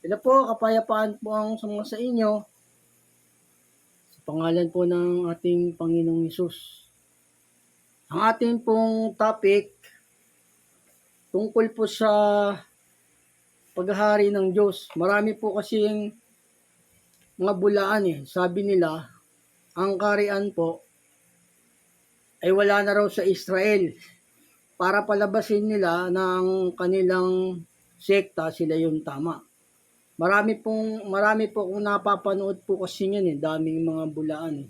Sila po, kapayapaan po ang sama sa inyo. Sa pangalan po ng ating Panginoong Hesus. Ang ating pong topic tungkol po sa paghahari ng Diyos. Marami po kasing mga bulaan Sabi nila, ang kaharian po ay wala na raw sa Israel. Para palabasin nila na ang kanilang sekta sila yung tama. Marami po kung napapanood po kasi niyan daming mga bulaan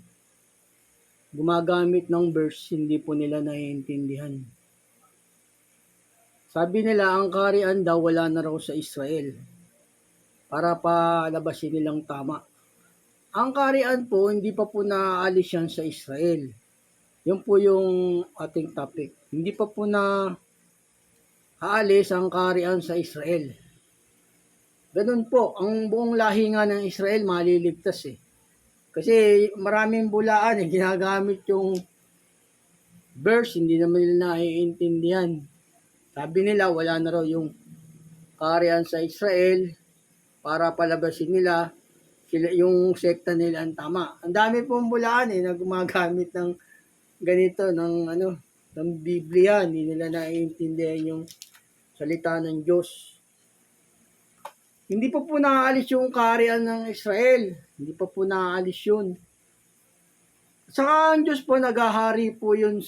Gumagamit ng verse, hindi po nila naiintindihan. Sabi nila ang kaharian daw wala na raw sa Israel. Para palabasin nilang tama. Ang kaharian po hindi pa po naaalis yan sa Israel. Yun po yung ating topic. Hindi pa po na aalis ang kaharian sa Israel. Ganun po, ang buong lahi nga ng Israel maliligtas Kasi maraming bulaan ginagamit yung verse, hindi naman nila naiintindihan. Sabi nila wala na raw yung kaharian sa Israel para palabasin nila sila yung sekta nila ang tama. Ang dami pong bulaan na gumagamit ng ganito ng Biblia, hindi nila naiintindihan yung salita ng Diyos. Hindi pa po naaalis yung kaharian ng Israel. Hindi pa po naaalis yun. Saka ang Diyos po naghahari po yun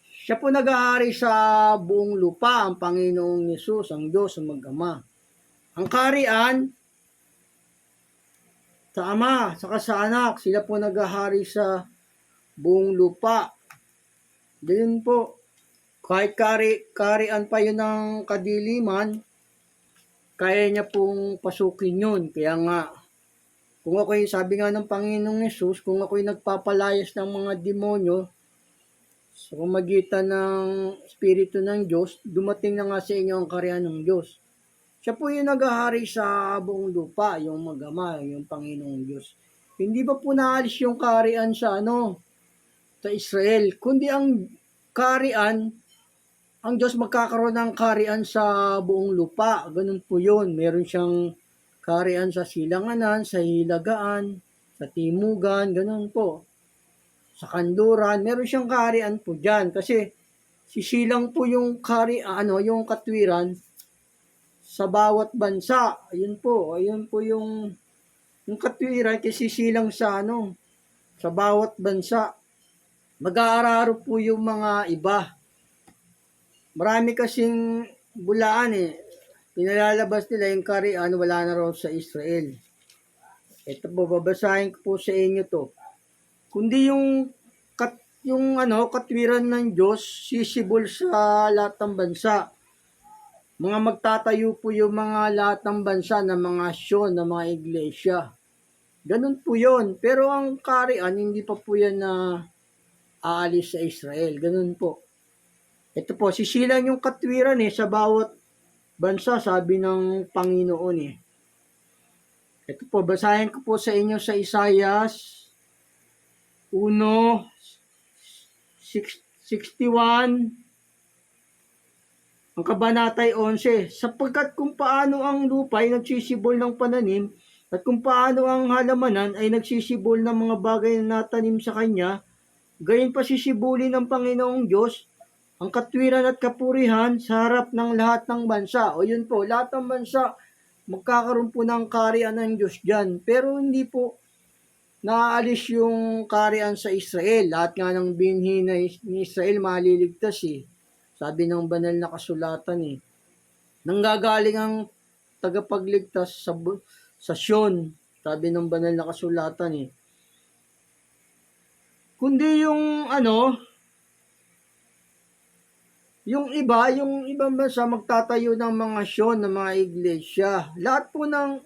siya po naghahari sa buong lupa, ang Panginoong Hesus, ang Diyos, ang Mag-Ama. Ang kaharian sa Ama, saka sa Anak, sila po naghahari sa buong lupa. Ganyan po. Kahit kaharian pa yun ng kadiliman, kaya niya pong pasukin yun. Kaya nga, kung ako'y, sabi nga ng Panginoong Hesus, kung ako'y nagpapalayas ng mga demonyo, sa pamagitan ng Espiritu ng Diyos, dumating na nga sa inyo ang kaharian ng Diyos. Siya po yung naghahari sa buong lupa, yung Mag-Ama, yung Panginoong Diyos. Hindi ba po naalis yung kaharian sa sa Israel, kundi ang kaharian, ang Diyos magkakaroon ng kaharian sa buong lupa. Ganun po yun. Meron siyang kaharian sa silanganan, sa hilagaan, sa timugan, ganun po. Sa kanluran, meron siyang kaharian po dyan. Kasi sisilang po yung yung katwiran sa bawat bansa. Ayun po yung katwiran kasi sisilang sa sa bawat bansa. Mag-aararo po yung mga iba. Marami kasing bulaan Pinalalabas nila yung kaharian wala na raw sa Israel. Ito po, babasahin ko po sa inyo to. Kundi yung katwiran ng Diyos sisibol sa lahat ng bansa. Mga magtatayo po yung mga lahat ng bansa ng mga asyon, ng mga iglesia. Ganun po yun. Pero ang kaharian, hindi pa po yan na aalis sa Israel. Ganun po. Ito po, sisilang yung katwiran sa bawat bansa, sabi ng Panginoon Ito po, basahin ko po sa inyo sa Isaiah 1:61, ang kabanatay 11, sapagkat kung paano ang lupa ay nagsisibol ng pananim, at kung paano ang halamanan ay nagsisibol ng mga bagay na natanim sa kanya, gayon pa sisibulin ng Panginoong Diyos ang katwiran at kapurihan sa harap ng lahat ng bansa. O yun po, lahat ng bansa magkakaroon po ng kaharian ng Diyos dyan. Pero hindi po naaalis yung kaharian sa Israel. Lahat nga ng binhi ni Israel maliligtas Sabi ng banal na kasulatan Nanggagaling ang tagapagligtas sa Sion. Sabi ng banal na kasulatan Kundi yung yung ibang bansa magtatayo ng mga Sion, ng mga iglesia. Lahat po ng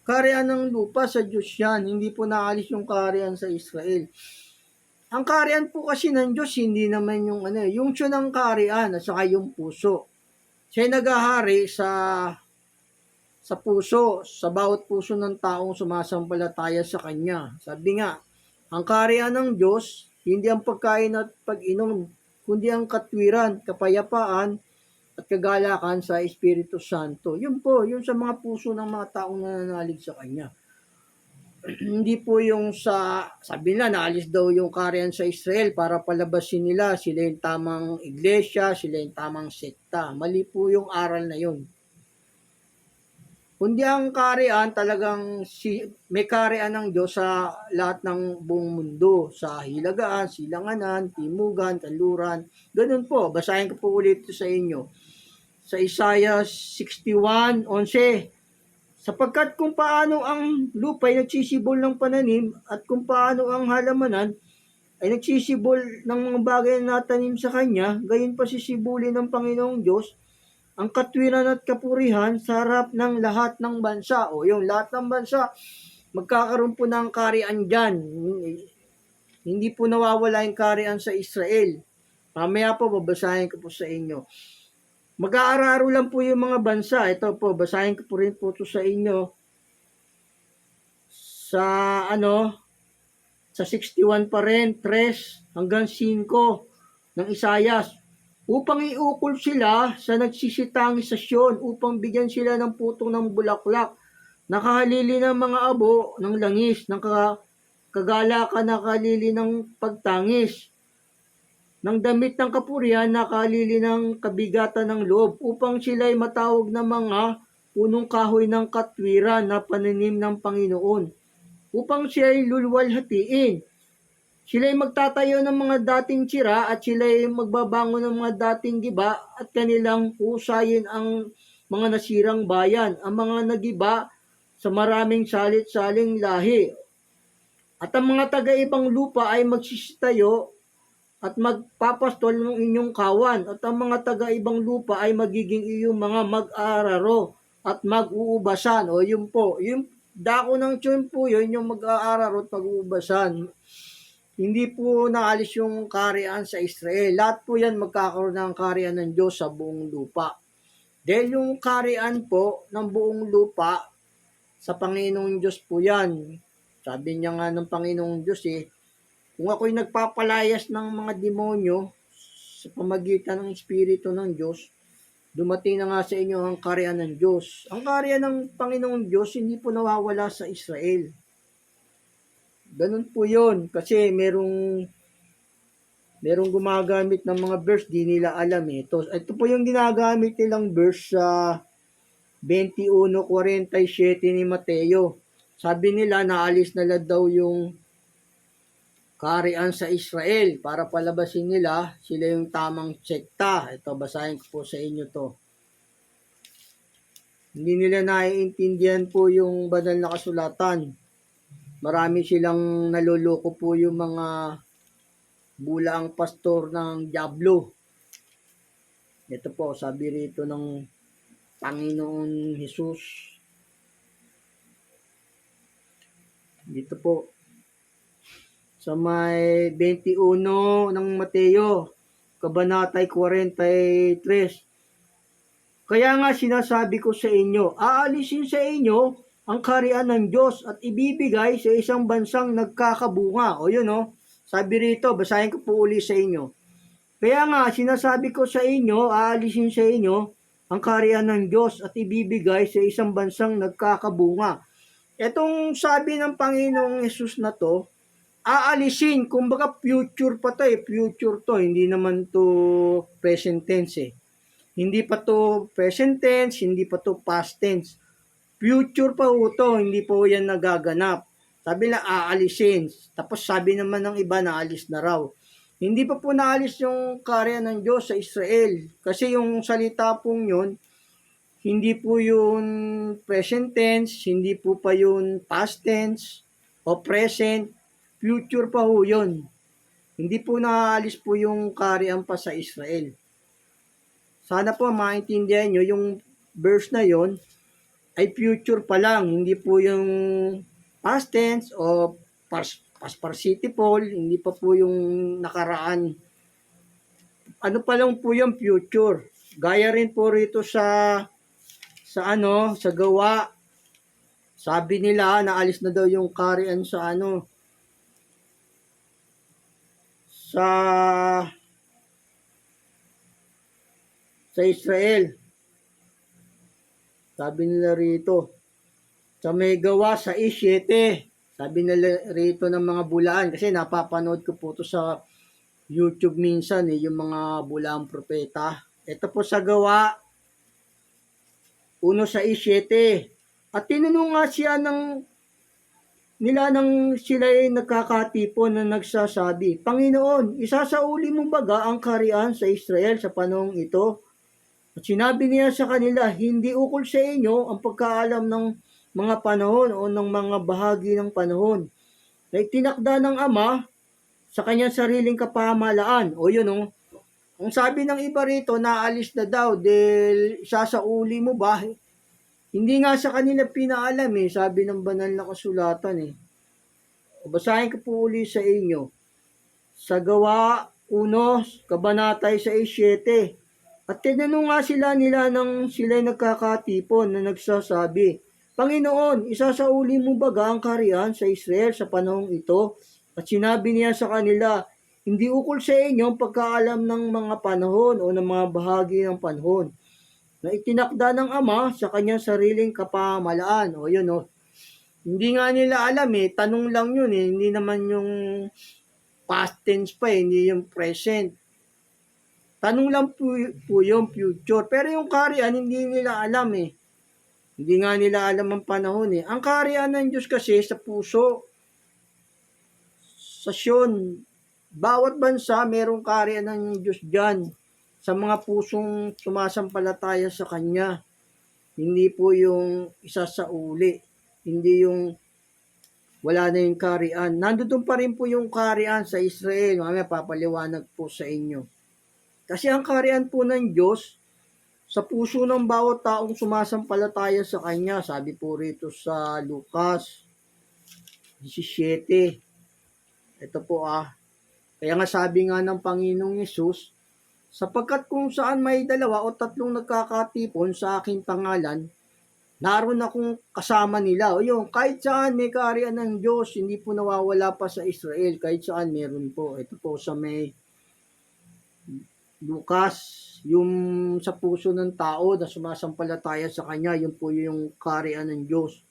kaharian ng lupa sa Diyos yan. Hindi po naalis yung kaharian sa Israel. Ang kaharian po kasi ng Diyos, hindi naman yung yung Sion ng kaharian at saka yung puso. Siya naghahari sa puso, sa bawat puso ng taong sumasampalataya sa Kanya. Sabi nga, ang kaharian ng Diyos, hindi ang pagkain at pag-inom, kundi ang katwiran, kapayapaan, at kagalakan sa Espiritu Santo. Yun po, yun sa mga puso ng mga taong nananalig sa Kanya. Hindi po yung sabi na, naalis daw yung kaharian sa Israel para palabasin nila, sila yung tamang iglesia, sila yung tamang sekta. Mali po yung aral na yun. Kundi ang kaharian talagang may kaharian ng Diyos sa lahat ng buong mundo, sa Hilagaan, Silanganan, Timugan, Kanluran. Ganun po, basahin ko po ulit ito sa inyo. Sa Isaiah 61:11, sapagkat kung paano ang lupa ay nagsisibol ng pananim at kung paano ang halamanan ay nagsisibol ng mga bagay na natanim sa Kanya, gayon pa sisibulin ng Panginoong Diyos ang katwiran at kapurihan sa harap ng lahat ng bansa. O yung lahat ng bansa, magkakaroon po ng kaharian dyan. Hindi po nawawala yung kaharian sa Israel. Mamaya po, babasahin ko po sa inyo. Mag-aararo lang po yung mga bansa. Ito po, basahin ko po rin po ito sa inyo. Sa 61 pa rin, 3 hanggang 5 ng Isayas. Upang iukol sila sa nagsisitangisasyon, upang bigyan sila ng putong ng bulaklak, nakahalili ng mga abo ng langis, ng kagalakan nakahalili ng pagtangis, ng damit ng kapurihan, nakahalili ng kabigatan ng loob, upang sila'y matawag na mga punong kahoy ng katwiran na pananim ng Panginoon, upang siya'y luluwalhatiin. Sila'y magtatayo ng mga dating tsira at sila'y magbabangon ng mga dating giba at kanilang husayin ang mga nasirang bayan, ang mga nagiba sa maraming salit-saling lahi. At ang mga taga-ibang lupa ay magsisitayo at magpapastol ng inyong kawan, at ang mga taga-ibang lupa ay magiging iyong mga mag-aararo at mag-uubasan. O yun po, yung dako ng tiyon po yun, yung mag-aararo at mag-uubasan. Hindi po naalis yung kaharian sa Israel. Lahat po yan magkakaroon ng kaharian ng Diyos sa buong lupa. Dahil yung kaharian po ng buong lupa, sa Panginoong Diyos po yan. Sabi niya nga ng Panginoong Diyos kung ako'y nagpapalayas ng mga demonyo sa pamagitan ng Espiritu ng Diyos, dumating na nga sa inyo ang kaharian ng Diyos. Ang kaharian ng Panginoong Diyos hindi po nawawala sa Israel. Ganun po yun. Kasi merong gumagamit ng mga verse, di nila alam Ito po yung ginagamit nilang verse sa 21:47 ni Mateo. Sabi nila, naalis na daw yung kaharian sa Israel para palabasin nila sila yung tamang sekta. Ito, basahin ko po sa inyo to. Hindi nila naiintindihan po yung banal na kasulatan. Marami silang naluloko po yung mga bulaang pastor ng Diablo. Ito po, sabi rito ng Panginoon Jesus. Dito po, sa may 21 ng Mateo, Kabanatay 43. Kaya nga sinasabi ko sa inyo, aalisin sa inyo ang kaharian ng Diyos at ibibigay sa isang bansang nagkakabunga. O yun sabi rito, basahin ko po uli sa inyo. Kaya nga sinasabi ko sa inyo, aalisin sa inyo ang kaharian ng Diyos at ibibigay sa isang bansang nagkakabunga. Itong sabi ng Panginoong Yesus na to, aalisin, kumbaga future pa to future to, hindi naman to present tense Hindi pa to present tense, hindi pa to past tense. Future pa to, hindi po yan nagaganap. Sabi na aalisin. Tapos sabi naman ng iba na alis na raw. Hindi pa po naalis yung kaharian ng Diyos sa Israel. Kasi yung salita pong yun, hindi po yun present tense, hindi po pa yun past tense o present. Future pa ho yun. Hindi po naalis po yung kaharian pa sa Israel. Sana po maintindihan nyo yung verse na yon ay future pa lang, hindi po yung past tense o past participle, hindi pa po yung nakaraan. Ano pa lang po yung future. Gaya rin po rito sa gawa. Sabi nila naalis na daw yung kaharian sa sa Israel. Sabi nila rito, sa may Gawa 6:7. Sabi nila rito ng mga bulaan, kasi napapanood ko po to sa YouTube minsan yung mga bulaang propeta. Ito po sa Gawa 1:6. At tinanong nga siya nila nang sila ay nagkakatipon na nagsasabi, Panginoon, isasauli mo baga ang kaharian sa Israel sa panahong ito? At sinabi niya sa kanila, hindi ukol sa inyo ang pagkaalam ng mga panahon o ng mga bahagi ng panahon na itinakda ng Ama sa kanyang sariling kapamahalaan. O yun o, ang sabi ng iba rito, naalis na daw dahil isasauli mo ba? Hindi nga sa kanila pinaalam sabi ng banal na kasulatan Basahin ko po uli sa inyo. Sa Gawa 1, Kabanata 6:7. At tinanong nga nila nang sila'y nagkakatipon na nagsasabi, Panginoon, isasauli mo baga ang kaharian sa Israel sa panahong ito? At sinabi niya sa kanila, hindi ukol sa inyo ang pagkaalam ng mga panahon o ng mga bahagi ng panahon na itinakda ng Ama sa kanyang sariling kapamahalaan. O yun Hindi nga nila alam tanong lang yun hindi naman yung past tense pa hindi yung present. Tanong lang po yung future. Pero yung kaharian, hindi nila alam Hindi nga nila alam ang panahon Ang kaharian ng Diyos kasi sa puso, sa Sion, bawat bansa merong kaharian ng Diyos dyan sa mga pusong sumasampalataya sa Kanya. Hindi po yung isa sa uli. Hindi yung wala na yung kaharian. Nandoon pa rin po yung kaharian sa Israel. Mamaya papaliwanag po sa inyo. Kasi ang kaharian po ng Diyos sa puso ng bawat taong sumasampalataya sa Kanya. Sabi po rito sa Lucas 17. Ito po Kaya nga sabi nga ng Panginoong Yesus, sapagkat kung saan may 2 o 3 nagkakatipon sa aking pangalan, naroon akong kasama nila. O yun, kahit saan may kaharian ng Diyos, hindi po nawawala pa sa Israel. Kahit saan meron po. Ito po sa may Lucas, yung sa puso ng tao na sumasampalataya sa Kanya, yun po yung kaharian ng Diyos.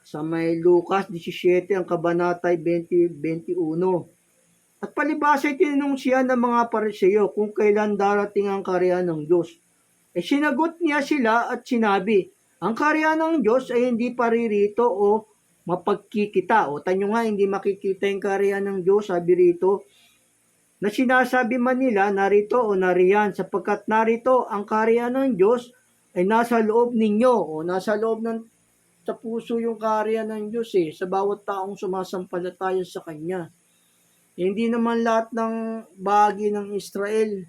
Sa may Lucas 17, ang kabanatay 20-21. At palibasa ay tinanong siya ng mga Pariseo kung kailan darating ang kaharian ng Diyos. Sinagot niya sila at sinabi, ang kaharian ng Diyos ay hindi paririto o mapagkikita. O tanyo nga, hindi makikita yung kaharian ng Diyos, sabi rito, na sinasabi man nila narito o nariyan, sapagkat narito ang kaharian ng Diyos ay nasa loob ninyo o nasa loob sa puso yung kaharian ng Diyos sa bawat taong sumasampalataya sa Kanya. Hindi naman lahat ng bahagi ng Israel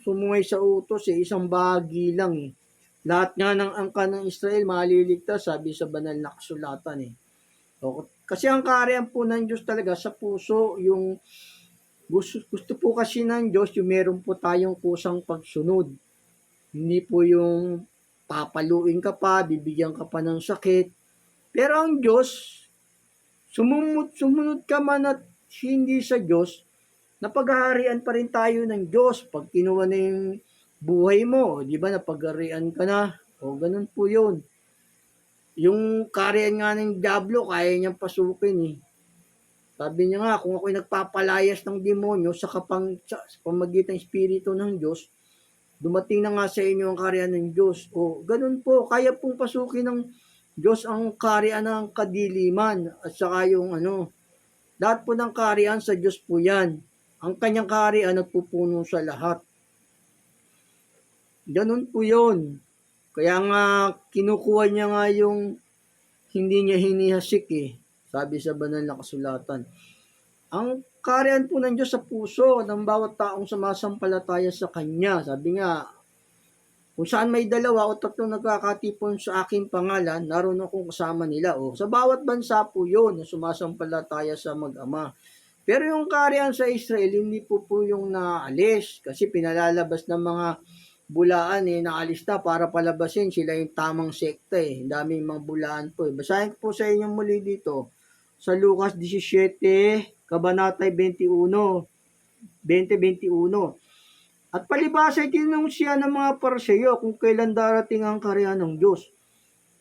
sumungay sa utos isang bahagi lang Lahat nga ng angka ng Israel maliligtas, sabi sa banal na kasulatan Kasi ang kaharian po ng Diyos talaga sa puso, yung gusto po kasi ng Diyos yung meron po tayong kusang pagsunod. Hindi po yung papaluin ka pa, bibigyan ka pa ng sakit. Pero ang Diyos, sumunod ka man at hindi sa Diyos, napaghaharian pa rin tayo ng Diyos. Pag kinuha na yung buhay mo, di ba, napaghaharian ka na. O, ganun po yun. Yung kaharian nga ng Diablo, kaya niyang pasukin Sabi niya nga, kung ako'y nagpapalayas ng demonyo sa pamagitan ng Espiritu ng Diyos, dumating na nga sa inyo ang kaharian ng Diyos. O, ganun po, kaya pong pasukin ng Diyos ang kaharian ng kadiliman at saka yung lahat po ng kaharian sa Diyos po yan. Ang kanyang kaharian nagpupuno sa lahat. Ganun po yun. Kaya nga kinukuha niya nga yung hindi niya hinihasik sabi sa banal na kasulatan. Ang kaharian po ng Diyos sa puso ng bawat taong sumasampalataya sa Kanya. Sabi nga, kung saan may 2 o 3 nagkakatipon sa aking pangalan, naroon akong kasama nila. O, sa bawat bansa po yun na sumasampalataya sa mag-ama. Pero yung kaharian sa Israel, hindi po yung naalis. Kasi pinalalabas ng mga bulaan naalis na para palabasin sila yung tamang sekta Daming mga bulaan po Basahin ko po sa inyo muli dito. Sa Lucas 17, Kabanatay 21, 20-21. At palibasa ay tinanong siya ng mga Parseyo kung kailan darating ang kaharian ng Diyos.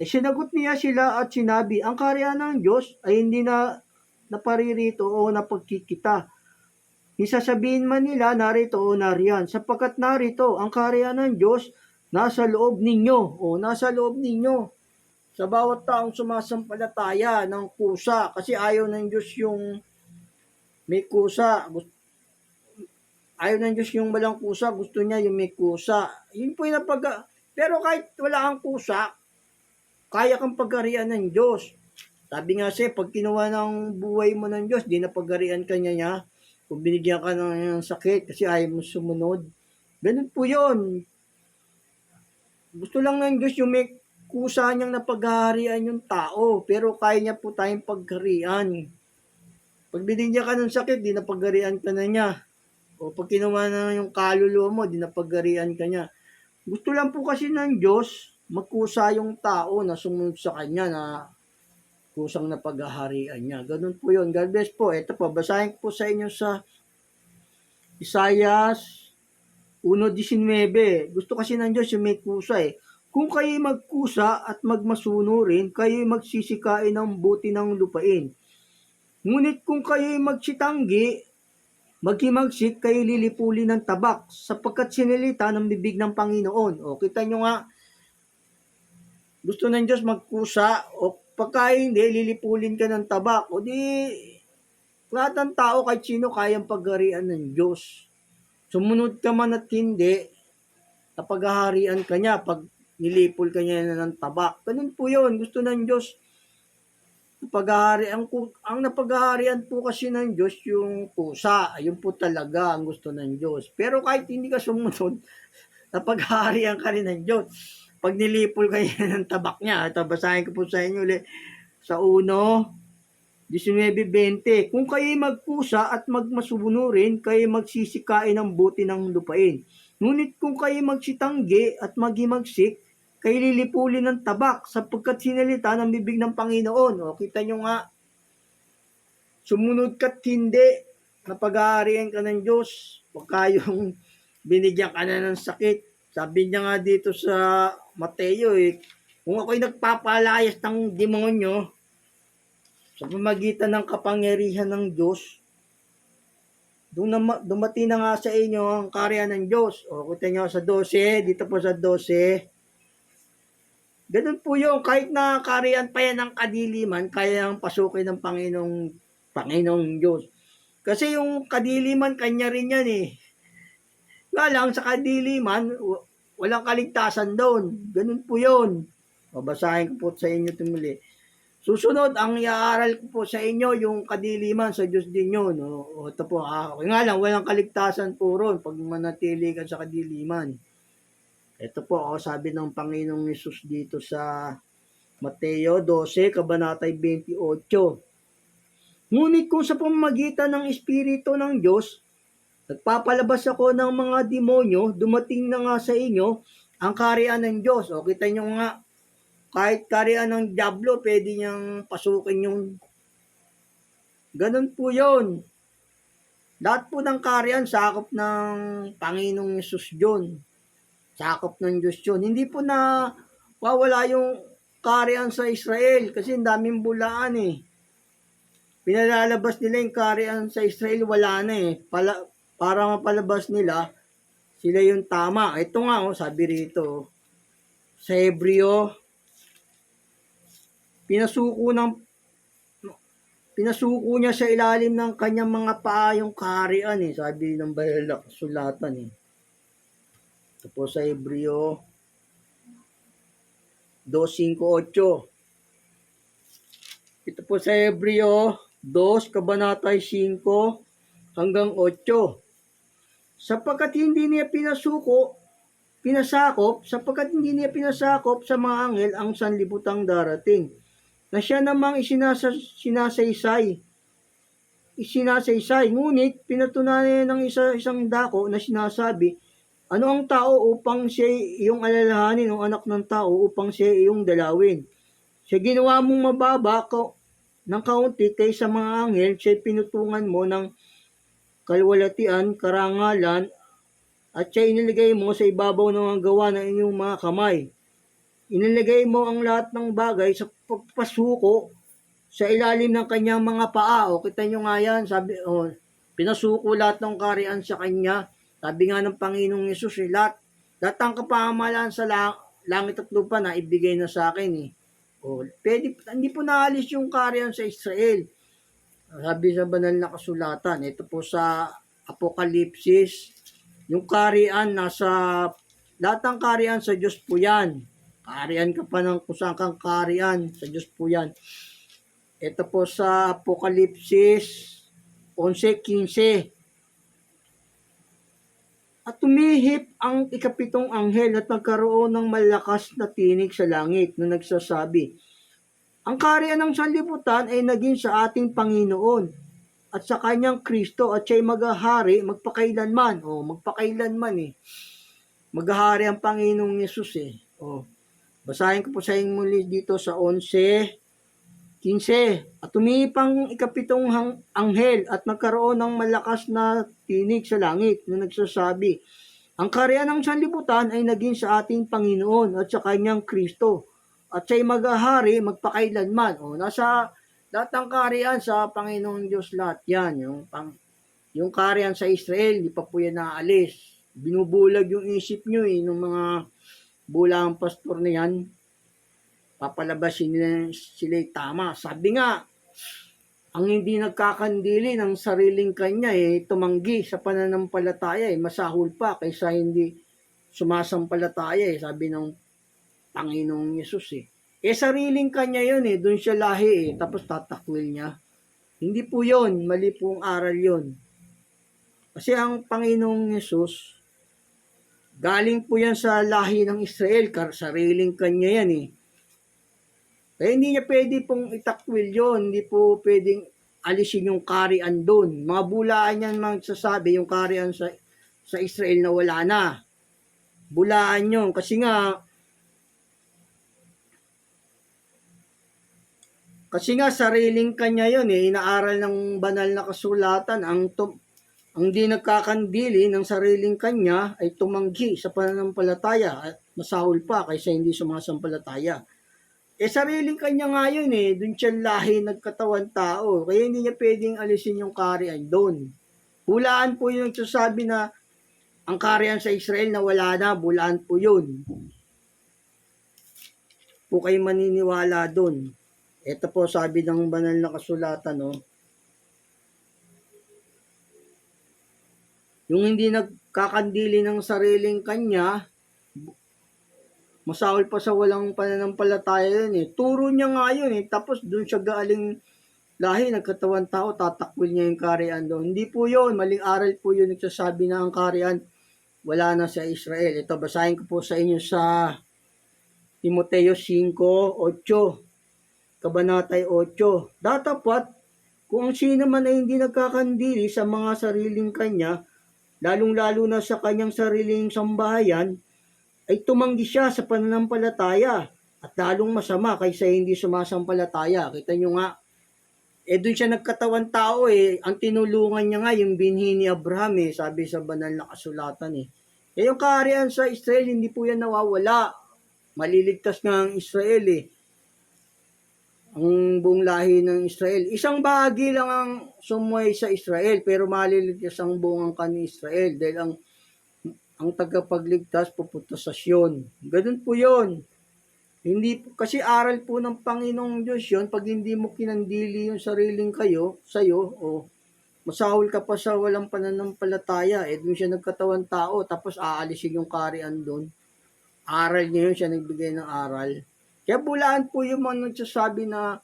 Sinagot niya sila at sinabi, ang kaharian ng Diyos ay hindi na naparirito o napagkikita. Isasabihin man nila narito o nariyan, sapagkat narito ang kaharian ng Diyos nasa loob ninyo o nasa loob ninyo. Sa bawat taong sumasampalataya ng kusa, kasi ayaw ng Diyos yung may kusa. Ayaw ng Diyos yung walang kusa, gusto niya yung may kusa. Yun po yung pero kahit wala kang kusa, kaya kang pagarian ng Diyos. Sabi nga siya, pag kinuha ng buhay mo ng Diyos, di na pagarian ka niya. Kung binigyan ka ng sakit kasi ayaw mo sumunod. Ganun po yun. Gusto lang ng Diyos yung may kusa niyang napaghaharian yung tao, pero kaya niya po tayong pagharian. Pag binigyan ka ng sakit, di na pagharian ka na niya. O pag kinuha na yung kaluluwa mo, di na pagharian ka niya. Gusto lang po kasi ng Diyos, magkusa yung tao na sumunod sa Kanya na kusang napaghaharian niya. Ganun po yun. God bless po. Ito po, basahin ko po sa inyo sa Isaiah 1:19. Gusto kasi ng Diyos yung may kusa eh. Kung kayo magkusa at magmasunurin, kayo magsisikain ng buti ng lupain. Ngunit kung kayo magsitanggi, maghimagsik, kayo lilipulin ng tabak, sapagkat sinilita ng bibig ng Panginoon. O, kita nyo nga, gusto ng Diyos magkusa, o pagka hindi, lilipulin ka ng tabak. O di, lahat ng tao, kahit sino, kayang pagharian ng Diyos. Sumunod ka man at hindi, napaghaharian ka niya, pag nilipol ka niya ng tabak. Ganun po yun, gusto ng Diyos. Ang napaghaharian po kasi ng Diyos yung pusa. Ayun po talaga ang gusto ng Diyos. Pero kahit hindi ka sumunod, napaghaharian ka rin ng Diyos. Pag nilipol ka niya ng tabak niya, ito basahin ko po sa inyo ulit sa 1:19-20. Kung kayo magpusa at magmasunurin, kayo magsisikain ng buti ng lupain. Ngunit kung kayo magsitanggi at maghimagsik, kayo lilipulin ng tabak sapagkat sinalita ng bibig ng Panginoon. O, kita nyo nga, sumunod ka't hindi, napaghaharian ka ng Diyos. Huwag kayong binigyan ka na ng sakit. Sabi niya nga dito sa Mateo kung ako'y nagpapalayas ng demonyo sa pamagitan ng kapangyarihan ng Diyos, dumating na nga sa inyo ang kaharian ng Diyos. O, kita nyo sa 12, dito po sa 12, ganun po yung kahit na kaharian pa yan ng kadiliman, kaya ang pasukin ng Panginoong Diyos. Kasi yung kadiliman, kanya rin yan eh. Nga lang, sa kadiliman, walang kaligtasan doon. Ganun po yun. Babasahin ko po sa inyo tumuli. Susunod, ang iaaral ko po sa inyo, yung kadiliman sa Diyos din yun. O ito po, nga lang, walang kaligtasan po ron pag manatili ka sa kadiliman. Ito po, sabi ng Panginoong Hesus dito sa Mateo 12, kabanatay 28. Ngunit kung sa pamamagitan ng Espiritu ng Diyos, nagpapalabas ako ng mga demonyo, dumating na nga sa inyo ang kaharian ng Diyos. O, kita nyo nga, kahit kaharian ng Diablo, pwede niyang pasukin yung... Ganun po yun. Lahat po ng kaharian, sakop ng Panginoong Hesus yun. Sakop ng Diyos yun. Hindi po na wawala yung kaharian sa Israel kasi ang daming bulaan eh. Pinalalabas nila yung kaharian sa Israel, wala na eh. Para mapalabas nila, sila yung tama. Ito nga, sabi rito, sa Hebreo, pinasuko niya sa ilalim ng kanyang mga paa yung kaharian eh. Sabi ng Balak sulatan eh. Ito po sa Hebreo 2:5-8. Ito po sa Hebreo 2, kabanatay 5 hanggang 8. Sapagkat hindi niya pinasakop sa mga anghel ang sanlibutang darating, na siya namang isinasaysay. Ngunit pinatunayan ng isang dako na sinasabi, ano ang tao upang siya iyong alalahanin, o anak ng tao upang siya iyong dalawin? Siya ginawa mong mababa ng kaunti kaysa mga anghel, siya pinutungan mo ng kalwalatian, karangalan, at siya inilagay mo sa ibabaw ng mga gawa ng inyong mga kamay. Inilagay mo ang lahat ng bagay sa pagpasuko sa ilalim ng kanyang mga paa. O, kita nyo nga yan, sabi, pinasuko lahat ng kaharian sa kanya. Sabi nga ng Panginoong Yesus, lahat ng kapamahalaan sa langit at lupa na ibigay na sa akin eh. Hindi po naalis yung kaharian sa Israel. Sabi sa banal na kasulatan, ito po sa Apokalipsis, yung kaharian lahat ng kaharian sa Diyos po yan. Kaharian ka pa ng kusang kang kaharian, sa Diyos po yan. Ito po sa Apokalipsis 11:15. At tumihip ang ikapitong anghel at nagkaroon ng malakas na tinig sa langit na nagsasabi, ang kaharian ng sanlibutan ay naging sa ating Panginoon at sa kanyang Kristo at siya'y maghahari magpakailanman. Magpakailanman eh. Maghahari ang Panginoong Yesus eh. Basahin ko po sa inyo muli dito sa 11:15. At tumihip ang ikapitong anghel at nagkaroon ng malakas na tinig sa langit na nagsasabi, ang kaharian ng sanlibutan ay naging sa ating Panginoon at sa kanyang Kristo at siya'y maghahari magpakailanman. Nasa lahat ng kaharian sa Panginoong Diyos lahat yan. Yung kaharian sa Israel, di pa po yan naalis. Binubulag yung isip nyo ng mga bulang pastor na yan. Papalabasin nila sila tama. Sabi nga, ang hindi nagkakandili ng sariling kanya tumanggi sa pananampalataya masahol pa kaysa hindi sumasampalataya sabi ng Panginoong Yesus sariling kanya yun doon siya lahi tapos tatakwil niya. Hindi po yun, mali po ang aral yun. Kasi ang Panginoong Yesus, galing po yan sa lahi ng Israel, sariling kanya yan Kaya hindi niya pwede pong itakwil yun, hindi po pwedeng alisin yung kaharian doon. Mga bulaan yan magsasabi, yung kaharian sa Israel na wala na. Bulaan yun, kasi nga sariling kanya yun inaaral ng banal na kasulatan ang di nagkakandili ng sariling kanya ay tumanggi sa pananampalataya at masahol pa kaysa hindi sumasampalataya. Sariling kanya nga yun dun siya lahi nagkatawan tao kaya hindi niya pwedeng alisin yung kaharian doon. Bulaan po yung nagsasabi na ang kaharian sa Israel na wala na, bulaan po yun. Po kayo maniniwala doon. Ito po sabi ng banal na kasulatan yung hindi nagkakandili ng sariling kanya, masahol pa sa walang pananampalataya yun Turo niya nga yun tapos doon siya galing lahi, nagkatawan tao, tatakwil niya yung kaharian doon. Hindi po yun, maling aral po yun nagsasabi na ang kaharian wala na sa Israel. Ito, basahin ko po sa inyo sa Timoteo 5:8. Kabanatay 8. Datapat, kung ang sino man ay hindi nagkakandili sa mga sariling kanya, lalong-lalo na sa kanyang sariling sambahayan, ay tumanggi siya sa pananampalataya at lalong masama kaysa hindi sumasampalataya. Kita nyo nga, doon siya nagkatawan tao ang tinulungan niya nga yung binhi ni Abraham sabi sa banal na kasulatan yung kaharian sa Israel, hindi po yan nawawala. Maliligtas nga ang Israel ang buong lahi ng Israel. Isang bahagi lang ang sumuway sa Israel, pero maliligtas ang buong angkan ni Israel dahil ang tagapagligtas pupunta sa Sion. Ganun po yun. Hindi po, kasi aral po ng Panginoong Diyos yun, pag hindi mo kinandili yung sariling sa'yo, masahol ka pa sa walang pananampalataya, doon siya nagkatawan tao, tapos aalisin yung kaharian doon. Aral niya yun, siya nagbigay ng aral. Kaya bulaan po yung mga nagsasabi na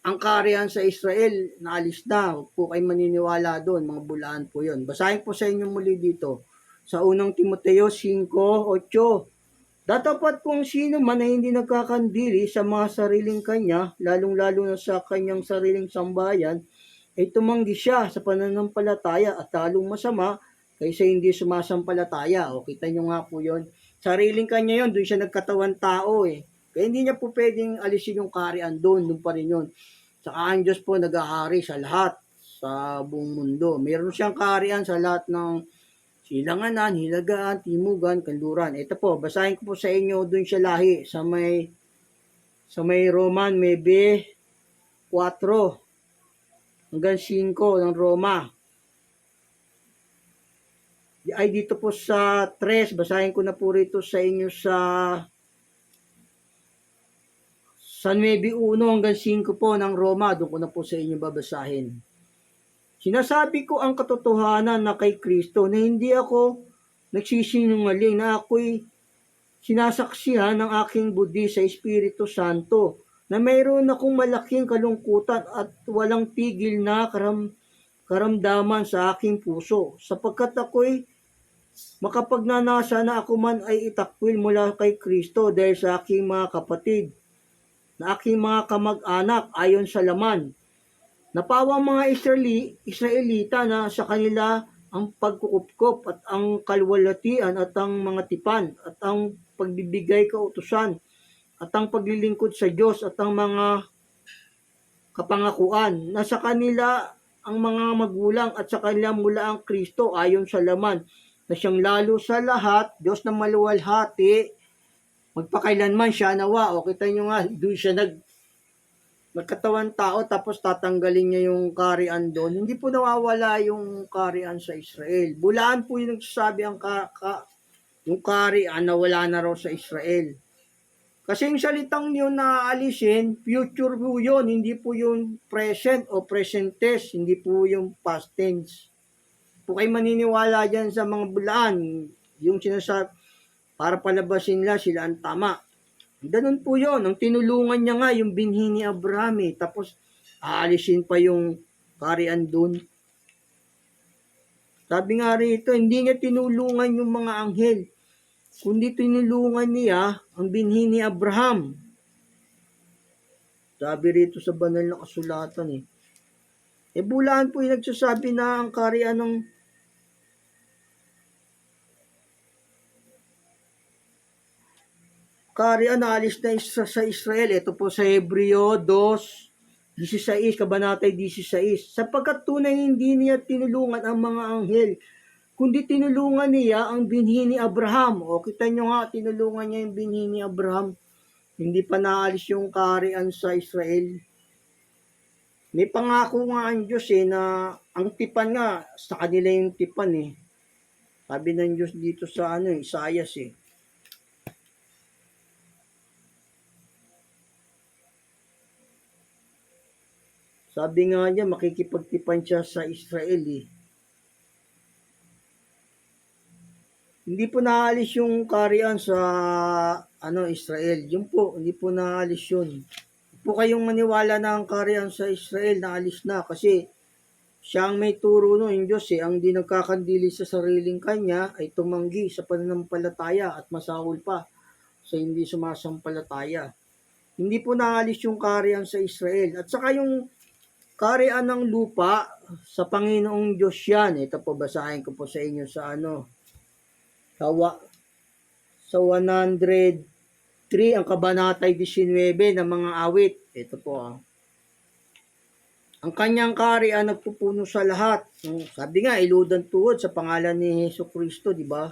ang kaharian sa Israel naalis na. Huwag po kayo maniniwala doon. Mga bulaan po yun. Basahin po sa inyo muli dito. Sa unang Timoteo 5:8. Datapat kung sino man ay hindi nagkakandili sa mga sariling kanya, lalong-lalo na sa kanyang sariling sambahayan, ay tumanggi siya sa pananampalataya at talong masama kaysa hindi sumasampalataya. Kita nyo nga po yun. Sariling kanya yun, doon siya nagkatawan tao Kaya hindi niya po pwedeng alisin yung kaharian doon pa rin yun. Saka ang Diyos po naghahari sa lahat, sa buong mundo. Meron siyang kaharian sa lahat ng Silanganan, Hilagaan, Timugan, Kanluran. Ito po, basahin ko po sa inyo dun sa lahi, sa may Roman 9:4 hanggang 5 ng Roma. Ay dito po sa 3, basahin ko na po rito sa inyo sa 9:1 hanggang 5 po ng Roma. Doon ko na po sa inyo babasahin. Sinasabi ko ang katotohanan na kay Kristo na hindi ako nagsisinungaling, na ako'y sinasaksihan ng aking budi sa Espiritu Santo na mayroon akong malaking kalungkutan at walang tigil na karamdaman sa aking puso, sapagkat ako'y makapagnanasa na ako man ay itakwil mula kay Kristo dahil sa aking mga kapatid, na aking mga kamag-anak ayon sa laman. Napawang mga Israelita na sa kanila ang pagkukupkop at ang kalwalatian at ang mga tipan at ang pagbibigay kautusan at ang paglilingkod sa Diyos at ang mga kapangakuan, na sa kanila ang mga magulang at sa kanila mula ang Kristo ayon sa laman, na siyang lalo sa lahat, Diyos na maluwalhati, magpakailanman siya nawa. O kita nyo nga, doon siya nagkatawan tao tapos tatanggalin niya yung kaharian doon. Hindi po nawawala yung kaharian sa Israel. Bulaan po yung nagsasabi yung kaharian na wala na raw sa Israel. Kasi yung salitang yun na aalisin, future po yun, hindi po yung present o present tense, hindi po yung past tense. Po kayo maniniwala dyan sa mga bulaan, yung sinasabi, para palabasin nila sila ang tama. Ganun po yun. Ang tinulungan niya nga yung binhi ni Abraham eh. Tapos aalisin pa yung kaharian doon. Sabi nga rito, hindi niya tinulungan yung mga anghel, kundi tinulungan niya ang binhi ni Abraham. Sabi rito sa banal na kasulatan eh. Bulaan po yung nagsasabi na ang kaharian ng kaharian na alis na sa Israel. Ito po sa Hebreo 2:16, kabanatay 16. Sapagkat tunay hindi niya tinulungan ang mga anghel, kundi tinulungan niya ang binhi ni Abraham. O kita nyo nga, tinulungan niya yung binhi ni Abraham. Hindi pa naalis yung kaharian sa Israel. May pangako nga ang Diyos eh, na ang tipan nga, sa kanila yung tipan eh. Sabi ng Diyos dito sa Isaias eh. Sabi nga niya, makikipagtipan siya sa Israel eh. Hindi po naalis yung kaharian sa Israel. Yun po, hindi po naalis yun. Po kayong maniwala na ang kaharian sa Israel naalis na, kasi siya ang may turo no, yung Diyos eh. Ang di nagkakandili sa sariling kanya ay tumanggi sa pananampalataya at masahol pa sa hindi sumasampalataya. Hindi po naalis yung kaharian sa Israel. At saka yung kaharian ng lupa sa Panginoong Diyos yan. Ito po, basahin ko po sa inyo sa sa 103, ang kabanatay 19 ng mga awit. Ito po ang kanyang kaharian nagpupuno sa lahat. Sabi nga, iludan tuhod sa pangalan ni Hesus Kristo, di ba?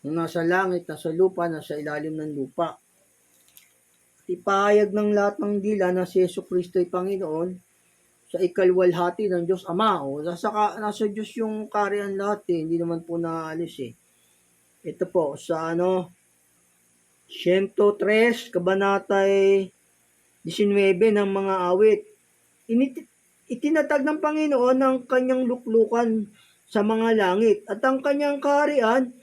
Yung nasa langit, nasa lupa, nasa ilalim ng lupa. Ipahayag ng lahat ng dila na si Hesus Kristo ay Panginoon sa ikalwalhati ng Diyos Ama. O, nasa Diyos yung kaharian lahat eh. Hindi naman po naalis eh. Ito po, sa 103, kabanatay 19 ng mga awit. Itinatag ng Panginoon ang kanyang luklukan sa mga langit at ang kanyang kaharian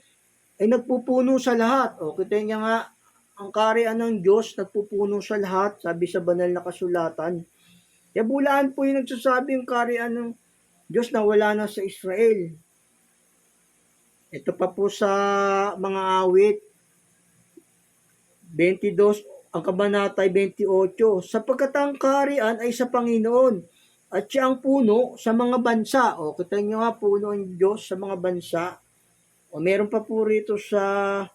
ay nagpupuno sa lahat. O, kita niya nga, ang kaharian ng Diyos nagpupuno sa lahat, sabi sa banal na kasulatan. Kaya bulaan po yung nagsasabi yung kaharian ng Diyos na wala na sa Israel. Ito pa po sa mga awit 22, ang kabanatay 28, sapagkat ang kaharian ay sa Panginoon at siya ang puno sa mga bansa. O, kita nyo nga, puno ang Diyos sa mga bansa. O, meron pa po rito sa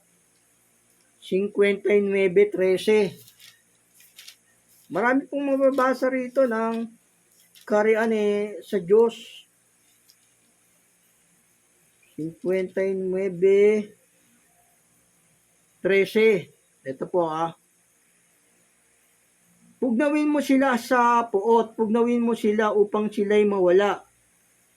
59:13. Marami pong mababasa rito ng kaharian sa Diyos. 59:13. Ito po Pugnawin mo sila sa puot, pugnawin mo sila upang sila'y mawala.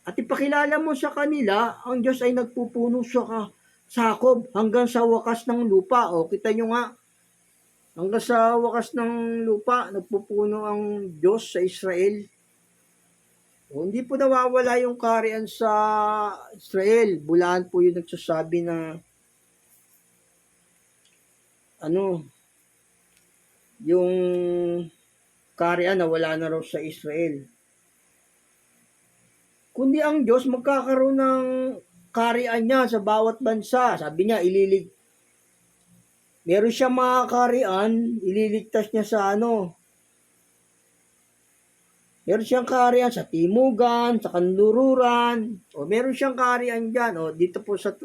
At ipakilala mo sa kanila, ang Diyos ay nagpupuno sa sakop hanggang sa wakas ng lupa. O, kita nyo nga, hanggang sa wakas ng lupa, nagpupuno ang Diyos sa Israel. O, hindi po nawawala yung kaharian sa Israel. Bulaan po yung nagsasabi na yung kaharian na wala na raw sa Israel. Kundi ang Diyos magkakaroon ng kaharian niya sa bawat bansa. Sabi niya, meron siyang mga kaharian, ililigtas niya sa meron siyang kaharian sa timugan, sa kanlururan, o meron siyang kaharian dyan, dito po sa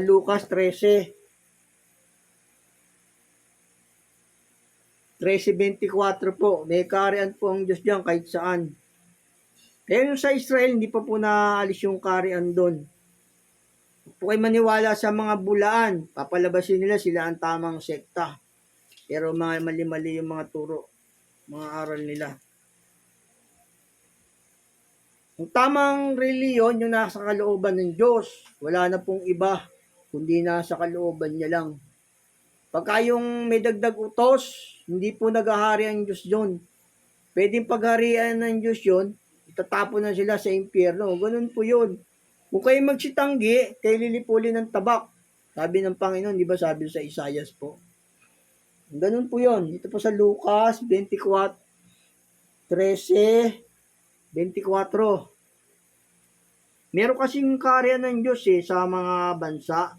Lucas 13:24 po, may kaharian po ang Diyos dyan kahit saan. Kaya yung sa Israel, hindi pa po naalis yung kaharian doon. Huwag po kayo maniwala sa mga bulaan. Papalabasin nila sila ang tamang sekta. Pero mga mali-mali yung mga turo, mga aral nila. Ang tamang reliyon yung nasa kalooban ng Diyos. Wala na pong iba, kundi nasa kalooban niya lang. Pagka yung may dagdag utos, hindi po naghahari ang Diyos yun. Pwedeng pagharian ng Diyos yun, itatapon na sila sa impyerno. Ganun po yun. Kung kayo magsitanggi, kayo lilipulin ng tabak. Sabi ng Panginoon, di ba sabi sa Isaias po? Ganun po yun. Ito po sa Lucas 13:24. Meron kasing kaharian ng Diyos sa mga bansa.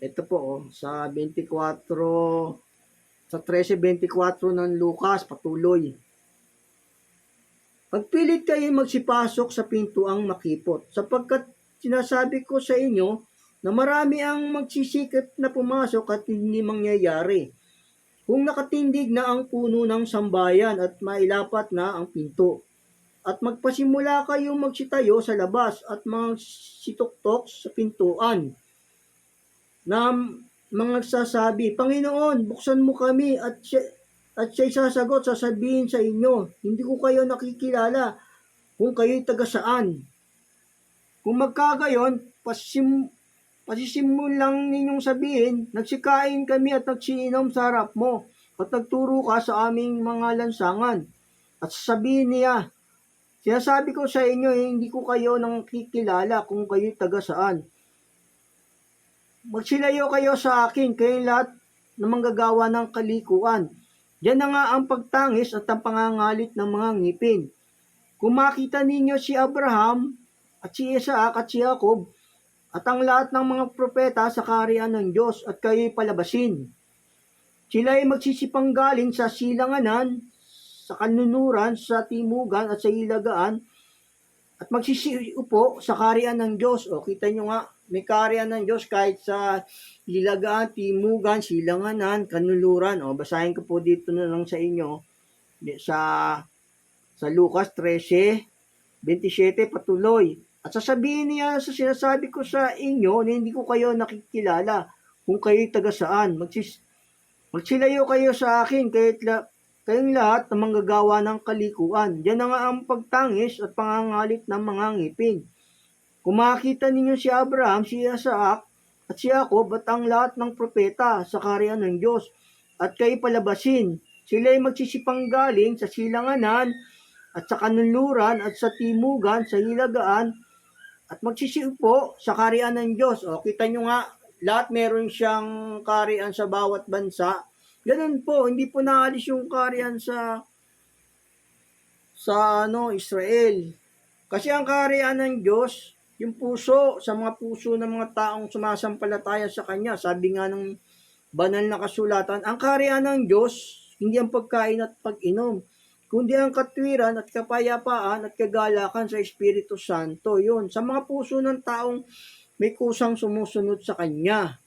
Ito po sa 13:24 ng Lucas, patuloy. Pagpilit kayo magsipasok sa pintuang makipot, sapagkat sinasabi ko sa inyo na marami ang magsisikap na pumasok at hindi mangyayari. Kung nakatindig na ang puno ng sambayan at mailapat na ang pinto, at magpasimula kayong magsitayo sa labas at magsituktok sa pintuan, na mga sasabi, Panginoon, buksan mo kami at siya'y sasagot, sasabihin sa inyo, hindi ko kayo nakikilala kung kayo'y taga saan. Kung magkagayon, pasisimulang ninyong sabihin, nagsikain kami at nagsiinom sa harap mo at nagturo ka sa aming mga lansangan. At sasabihin niya, sinasabi ko sa inyo, hindi ko kayo nakikilala kung kayo'y taga saan. Magsilayo kayo sa akin, kayong lahat na manggagawa ng kalikuan. Diyan na nga ang pagtangis at ang pangangalit ng mga ngipin. Kung makita ninyo si Abraham at si Isaac at si Jacob at ang lahat ng mga propeta sa kaharian ng Diyos at kayo'y palabasin. Sila ay magsisipang galing sa silanganan, sa kanunuran, sa timugan at sa hilagaan at magsisiupo sa kaharian ng Diyos. O kita nyo nga, may kaharian ng Diyos kahit sa hilagaan, timugan, silanganan, kanuluran. O basahin ko po dito na lang sa inyo sa Lucas 13:27 patuloy. At sasabihin niya sa sinasabi ko sa inyo na hindi ko kayo nakikilala kung kayo'y taga saan. Magsilayo kayo sa akin kayong lahat na manggagawa ng kalikuan. Diyan na nga ang pagtangis at pangangalit ng mga ngipin. Kung makita ninyo si Abraham, si Isaac, at si Jacob at ang lahat ng propeta sa kaharian ng Diyos, at kayo palabasin, sila ay magsisipang galing sa silanganan, at sa kanluran, at sa timugan, sa hilagaan, at magsisiupo sa kaharian ng Diyos. O, kita nyo nga, lahat meron siyang kaharian sa bawat bansa. Ganun po, hindi po naalis yung kaharian sa Israel. Kasi ang kaharian ng Diyos, yung puso, sa mga puso ng mga taong sumasampalataya sa Kanya. Sabi nga ng banal na kasulatan, ang kaharian ng Diyos, hindi ang pagkain at pag-inom, kundi ang katwiran at kapayapaan at kagalakan sa Espiritu Santo. Yun, sa mga puso ng taong may kusang sumusunod sa Kanya.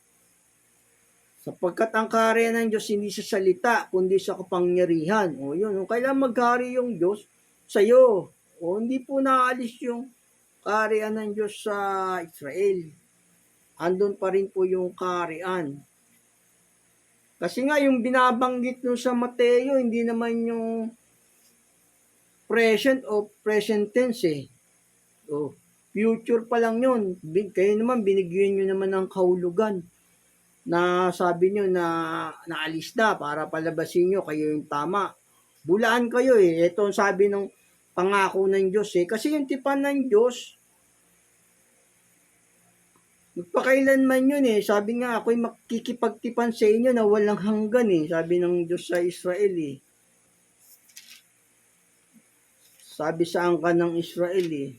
Sapagkat ang kaharian ng Diyos hindi sa salita, kundi sa kapangyarihan. O yun, kung kailan maghari yung Diyos, sa'yo. O hindi po naalis yung kaharian ng Diyos sa Israel. Andun pa rin po yung kaharian. Kasi nga yung binabanggit nyo sa Mateo, hindi naman yung present o present tense eh. O, future pa lang yun. Kayo naman, binigyan nyo naman ng kahulugan na sabi nyo na naalis na para palabasin nyo kayo yung tama. Bulaan kayo eh. Ito ang sabi ng pangako ng Diyos eh. Kasi yung tipan ng Diyos, magpakailanman yun eh. Sabi nga, ako'y makikipagtipan sa inyo na walang hanggan eh. Sabi ng Diyos sa Israel eh. Sabi sa angka ng Israel eh.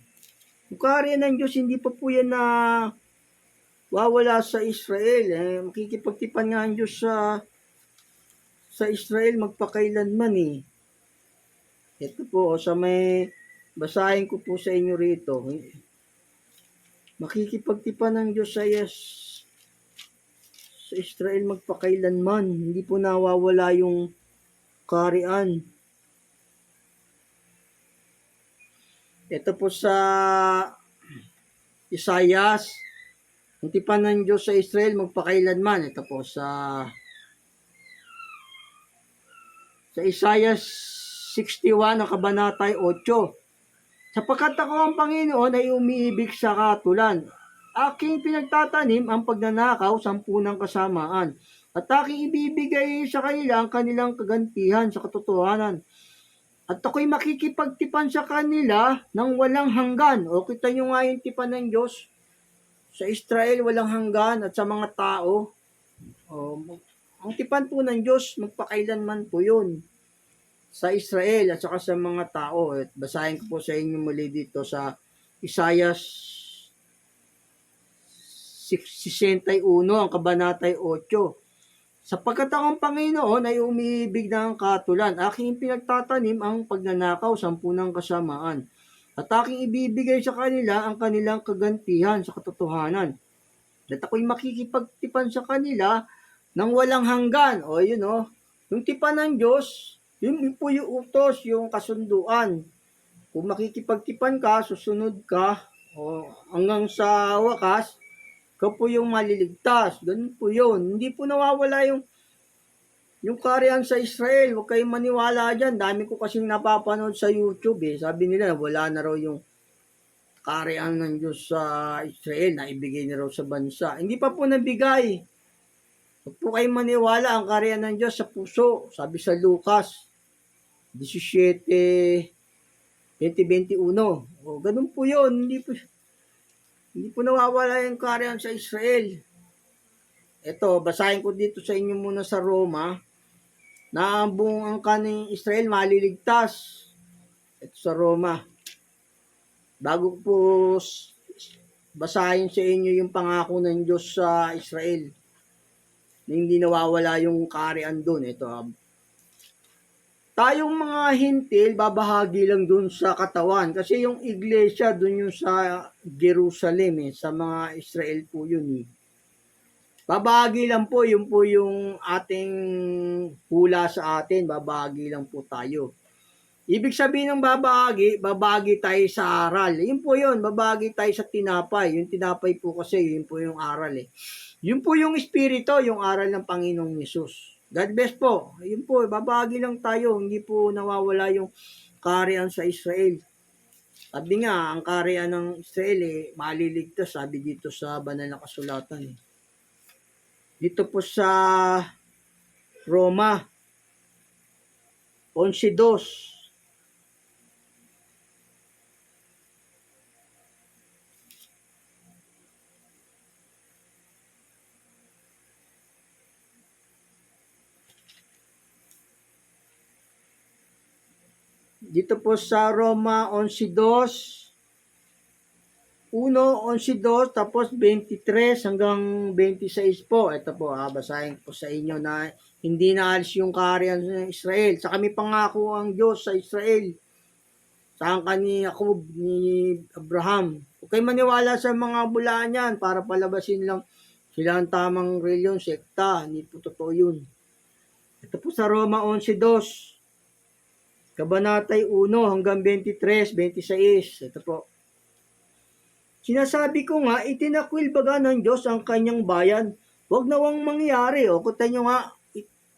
Yung kaharian ng Diyos, hindi pa po yan na wawala sa Israel. Eh. Makikipagtipan nga ang Diyos sa Israel magpakailanman eh. Ito po, sa may basahin ko po sa inyo rito. Makikipagtipan ng Diyos sa Israel magpakailanman. Hindi po nawawala yung kaharian. Ito po sa Isaias, ang tipan ng Diyos sa Israel magpakailanman. Ito po sa Isaias 61, ang kabanatay 8. Sapagkat ako ang Panginoon ay umiibig sa katulan. Aking pinagtatanim ang pagnanakaw, 10 ng kasamaan. At aking ibibigay sa kanila ang kanilang kagantihan sa katotohanan. At ako'y makikipagtipan sa kanila ng walang hanggan. O kita nyo nga yung tipan ng Diyos. Sa Israel walang hanggan at sa mga tao. Ang tipan po ng Diyos, magpakailanman po yun. Sa Israel at saka sa mga tao. At basahin ko po sa inyo muli dito sa Isaiah 61, ang kabanatay 8. Sapagkat akong Panginoon ay umiibig ng katulan, aking pinagtatanim ang pagnanakaw, 10 ng kasamaan. At aking ibibigay sa kanila ang kanilang kagantihan sa katotohanan. At ako'y makikipagtipan sa kanila ng walang hanggan. O yun o, yung tipan ng Diyos, yun po yung utos, yung kasunduan. Kung makikipagtipan ka, susunod ka, o hanggang sa wakas, ikaw po yung maliligtas. Ganun po yun. Hindi po nawawala yung kaharian sa Israel. Huwag kayong maniwala dyan. Dami ko kasing napapanood sa YouTube eh. Sabi nila, wala na raw yung kaharian ng Diyos sa Israel na ibigay na raw sa bansa. Hindi pa po nabigay. Huwag po kayong maniwala ang kaharian ng Diyos sa puso. Sabi sa Lucas 17:20-21. O, ganun po yun. Hindi po nawawala yung kaharian sa Israel. Ito, basahin ko dito sa inyo muna sa Roma, na ang buong angka ng Israel maliligtas. Ito sa Roma. Bago po basahin sa inyo yung pangako ng Diyos sa Israel, na hindi nawawala yung kaharian doon. Ito, tayong mga hintil, babahagi lang dun sa katawan. Kasi yung iglesia, dun yung sa Jerusalem sa mga Israel po yun Babahagi lang po, yun po yung ating hula sa atin, babahagi lang po tayo. Ibig sabihin ng babahagi tayo sa aral. Yun po yun, babahagi tayo sa tinapay. Yung tinapay po kasi, yun po yung aral Yun po yung espiritu, yung aral ng Panginoong Hesus. God bless po. Yun po, babahagi lang tayo. Hindi po nawawala yung kaharian sa Israel. Sabi nga, ang kaharian ng Israel maliligtas, sabi dito sa banal na kasulatan Dito po sa Roma 11:2. Dito po sa Roma 11:2, 11:2, tapos 23 hanggang 26 po. Ito po, basahin po sa inyo na hindi naalis yung kaharian ng Israel. Sa kami pangako ang Diyos sa Israel. Saan ka ni Jacob, ni Abraham. Huwag kayo maniwala sa mga bulaan yan para palabasin lang sila ang tamang reliyon, sekta. Hindi po totoo yun. Ito po sa Roma 11:2. Kabanatay 1 hanggang 23, 26. Ito po. Sinasabi ko nga, itinakwil baga ng Diyos ang kanyang bayan. Huwag nawang mangyari. O, kuta nyo nga,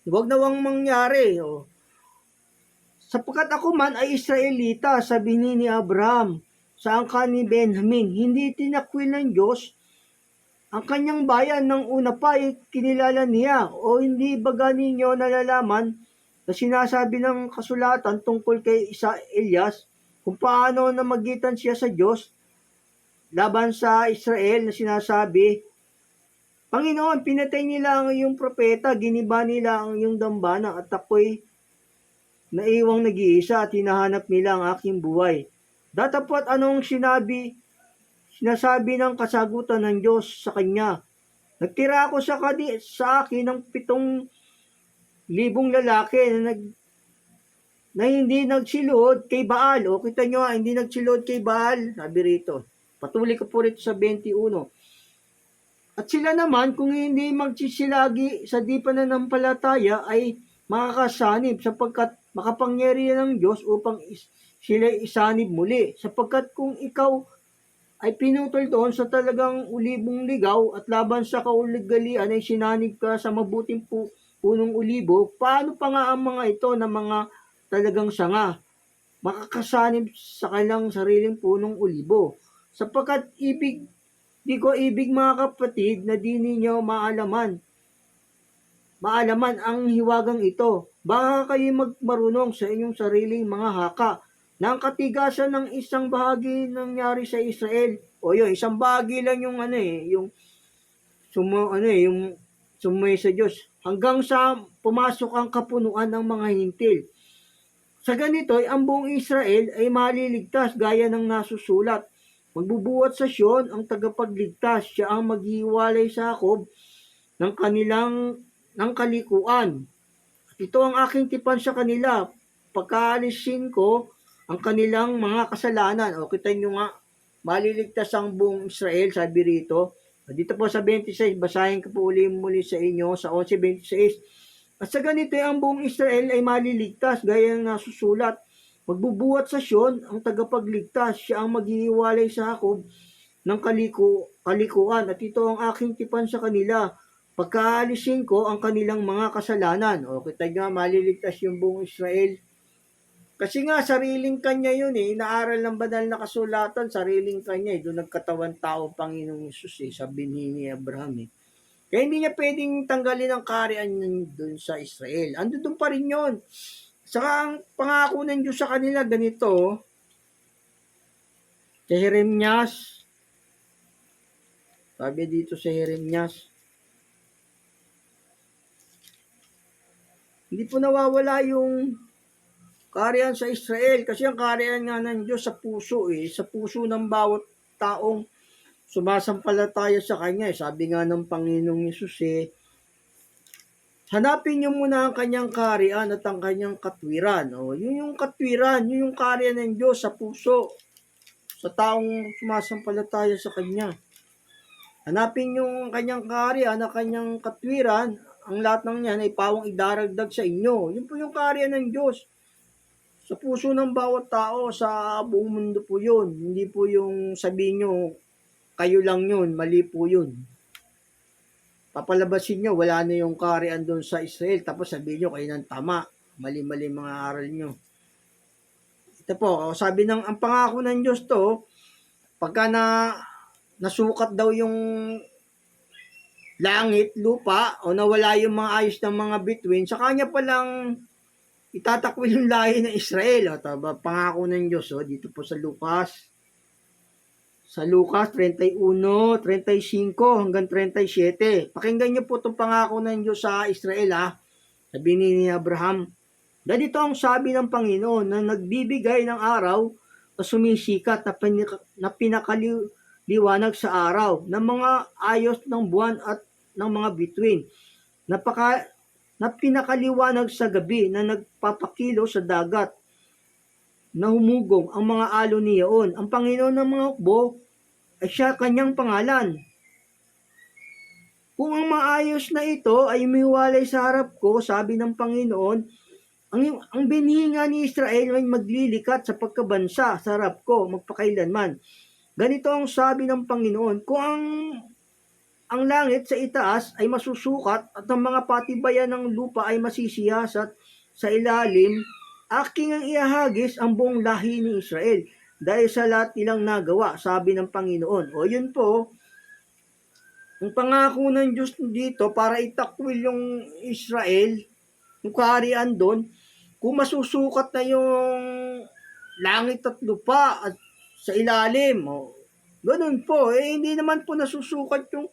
huwag nawang mangyari. O, sapagkat ako man ay Israelita, sabi ni Abraham, sa angka ni Benjamin, hindi tinakwil ng Diyos ang kanyang bayan ng una pa ay kinilala niya, o hindi baga ninyo nalalaman na sinasabi ng kasulatan tungkol kay Elias kung paano namagitan siya sa Diyos laban sa Israel na sinasabi, Panginoon, pinatay nila ang iyong propeta, giniba nila ang iyong dambana at ako'y naiwang nag-iisa at hinahanap nila ang aking buhay. Datapwat anong sinasabi ng kasagutan ng Diyos sa kanya. Nagtira ako sa akin ng 7,000 lalaki na hindi nagsilod kay Baal. O kita nyo, hindi nagsilod kay Baal. Sabi rito. Patuloy ko po rito sa 21. At sila naman, kung hindi magsisilagi sa di pananampalataya, ay makakasanib sapagkat makapangyarihan ng Diyos upang sila isanib muli. Sapagkat kung ikaw ay pinutol doon sa talagang ulibong ligaw at laban sa kauligalian ay sinanib ka sa mabuting punong ulibo, paano pa nga ang mga ito na mga talagang sanga makakasanib sa kanilang sariling punong ulibo? Sapagkat di ko ibig mga kapatid na di ninyo maalaman ang hiwagang ito. Baka kayo magmarunong sa inyong sariling mga haka na ang katigasan ng isang bahagi nangyari sa Israel. O yun, isang bahagi lang yung yung sumay sa Diyos. Hanggang sa pumasok ang kapunuan ng mga hintil. Sa ganito, ang buong Israel ay maliligtas gaya ng nasusulat. Magbubuhat sa Sion ang tagapagligtas. Siya ang maghiwalay sa Jacob ng kalikuan. At ito ang aking tipan sa kanila. Pagkaalisin ko ang kanilang mga kasalanan. O kita nyo nga, maliligtas ang buong Israel, sabi rito. Dito po sa 26, basahin ko po muli sa inyo sa 11:26. At sa ganito ang buong Israel ay maliligtas, gaya ng nasusulat. Magbubuhat sa Sion ang tagapagligtas, siya ang maghihiwalay sa Jacob ng kalikuan. At ito ang aking tipan sa kanila. Pagkaalisin ko ang kanilang mga kasalanan. O kita nyo, maliligtas yung buong Israel. Kasi nga, sariling kanya yun eh. Inaaral ng banal na kasulatan, sariling kanya eh. Doon nagkatawan tao Panginoong Isus eh. Sabi ni Abraham eh. Kaya hindi niya pwedeng tanggalin ang kaharian doon sa Israel. Ando doon pa rin yun. Saka ang pangako ng Diyos sa kanila, ganito. Sa Jeremias, sabi dito sa Jeremias, hindi po nawawala yung kaharian sa Israel kasi ang kaharian nga ng Diyos sa puso eh, sa puso ng bawat taong sumasampalataya sa Kanya. Sabi nga ng Panginoong Yesus eh, hanapin niyo muna ang Kanyang kaharian at ang Kanyang katwiran. O, yun yung katwiran, yun yung kaharian ng Diyos sa puso, sa taong sumasampalataya sa Kanya. Hanapin niyo ang Kanyang kaharian at Kanyang katwiran, ang lahat ng yan ay pawang idaragdag sa inyo. Yun po yung kaharian ng Diyos. Sa puso ng bawat tao, sa buong mundo po yun. Hindi po yung sabihin nyo, kayo lang yun, mali po yun. Papalabasin nyo, wala na yung kaharian doon sa Israel, tapos sabihin nyo, kayo nang tama. Mali-mali mga aral nyo. Ito po, sabi ng, ang pangako ng Diyos to, pagka nasukat daw yung langit, lupa, o nawala yung mga ayos ng mga bituin, sa kanya palang itatakwil yung lahi ng Israel. O, pangako ng Diyos, dito po sa Lucas. Sa Lucas 31:35 hanggang 37. Pakinggan niyo po itong pangako ng Diyos sa Israel. Sabi ni Abraham, ganito ang sabi ng Panginoon na nagbibigay ng araw na sumisikat na pinakaliwanag sa araw, ng mga ayos ng buwan at ng mga bituin, na pinakaliwanag sa gabi, na nagpapakilo sa dagat, na humugong ang mga alon niyaon. Ang Panginoon ng mga hukbo ay siya kanyang pangalan. Kung ang maayos na ito ay umiwalay sa harap ko, sabi ng Panginoon, Ang binhi nga ni Israel ay maglilikat sa pagkabansa sa harap ko magpakailanman. Ganito ang sabi ng Panginoon, kung ang langit sa itaas ay masusukat at ang mga patibayan ng lupa ay masisiyasat sa ilalim, aking ang ihahagis ang buong lahi ni Israel dahil sa lahat nilang nagawa, sabi ng Panginoon. O yun po, ang pangako ng Diyos dito para itakwil yung Israel, yung kaharian doon, kung masusukat na yung langit at lupa at sa ilalim, o ganun po, hindi naman po nasusukat yung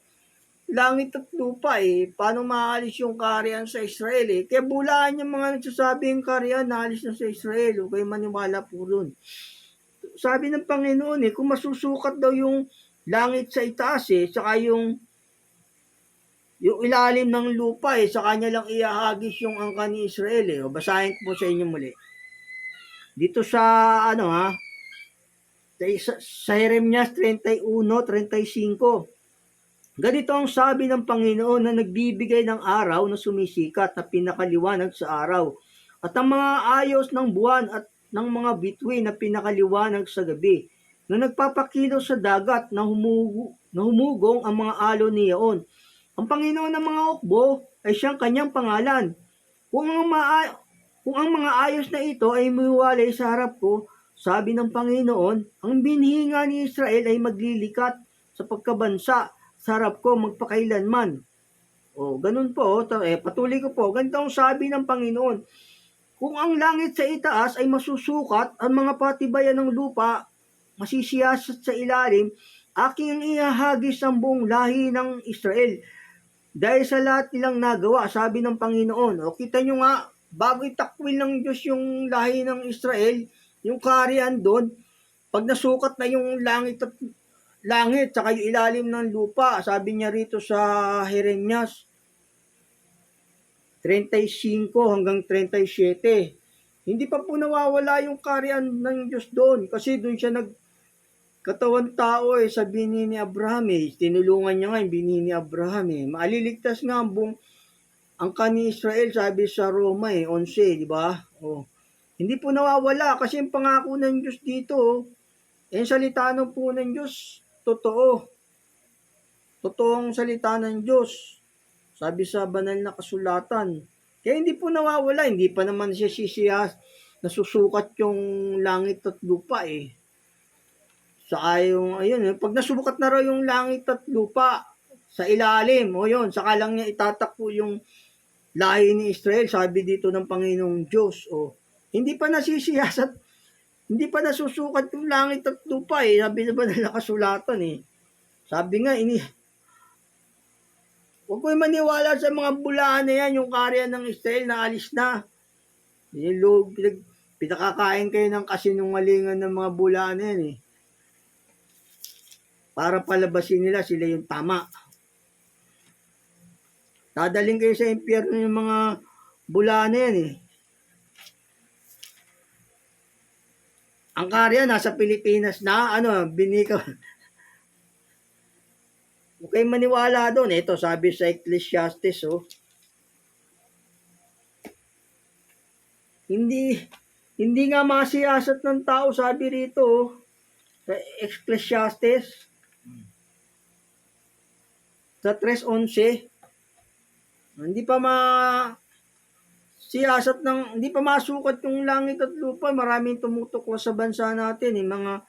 langit at lupa paano maalis yung kaharian sa Israel kaya bulaan yung mga nagsasabing kaharian naalis na sa Israel o kayo maniwala po dun. Sabi ng Panginoon kung masusukat daw yung langit sa itaas saka yung ilalim ng lupa sa kanya lang iahagis yung angka ni Israel o basahin ko po sa inyo muli dito sa sa Jeremias 31:35. Ganito ang sabi ng Panginoon na nagbibigay ng araw na sumisikat na pinakaliwanag sa araw at ang mga ayos ng buwan at ng mga bituin na pinakaliwanag sa gabi na nagpapakilaw sa dagat na humugong ang mga alon niyaon. Ang Panginoon ng mga hukbo ay siyang kanyang pangalan. Kung ang mga ayos na ito ay muwalay sa harap ko, sabi ng Panginoon, ang binhi nga ni Israel ay maglilikat sa pagkabansa sa harap ko magpakailanman. O, ganun po. Patuloy ko po. Ganito ang sabi ng Panginoon. Kung ang langit sa itaas ay masusukat, ang mga patibayan ng lupa masisiyasat sa ilalim, aking ihahagis ang buong lahi ng Israel. Dahil sa lahat nilang nagawa, sabi ng Panginoon. O, kita nyo nga, bago itakwil ng Diyos yung lahi ng Israel, yung kaharian doon, pag nasukat na yung langit saka yung ilalim ng lupa, sabi niya rito sa Jeremias 35-37. Hindi pa po nawawala yung kaharian ng Diyos doon kasi doon siya nagkatawan tao sa binhi ni Abraham tinulungan niya nga yung binhi ni Abraham maaliligtas nga ang buong angka ni Israel, sabi sa Roma 11, di ba? Hindi po nawawala kasi yung pangako ng Diyos dito yung salita ng po ng Diyos totoo. Totoong salita ng Diyos. Sabi sa banal na kasulatan. Kaya hindi po nawawala. Hindi pa naman siya nasusukat yung langit at lupa Saka pag nasubukat na raw yung langit at lupa sa ilalim, saka lang niya itatakbo yung lahi ni Israel, sabi dito ng Panginoong Diyos. Hindi pa nasisiyasat hindi pa nasusukat yung langit at lupa sabi na ba na kasulatan Sabi nga, huwag ko maniwala sa mga bulaan na yan, yung kaharian ng Israel na alis na. Pinakakain kayo ng kasinungalingan ng mga bulaan na yan Para palabasin nila sila yung tama. Dadaling kayo sa impyerno yung mga bulaan na yan Ang kaharian nasa Pilipinas na, binika. Huwag kayong maniwala doon. Ito, sabi sa Ecclesiastes, Hindi nga masiyasat ng tao, sabi rito, sa Ecclesiastes, sa 3:11, hindi pa hindi pa masukat yung langit at lupa. Maraming tumutuklas sa bansa natin mga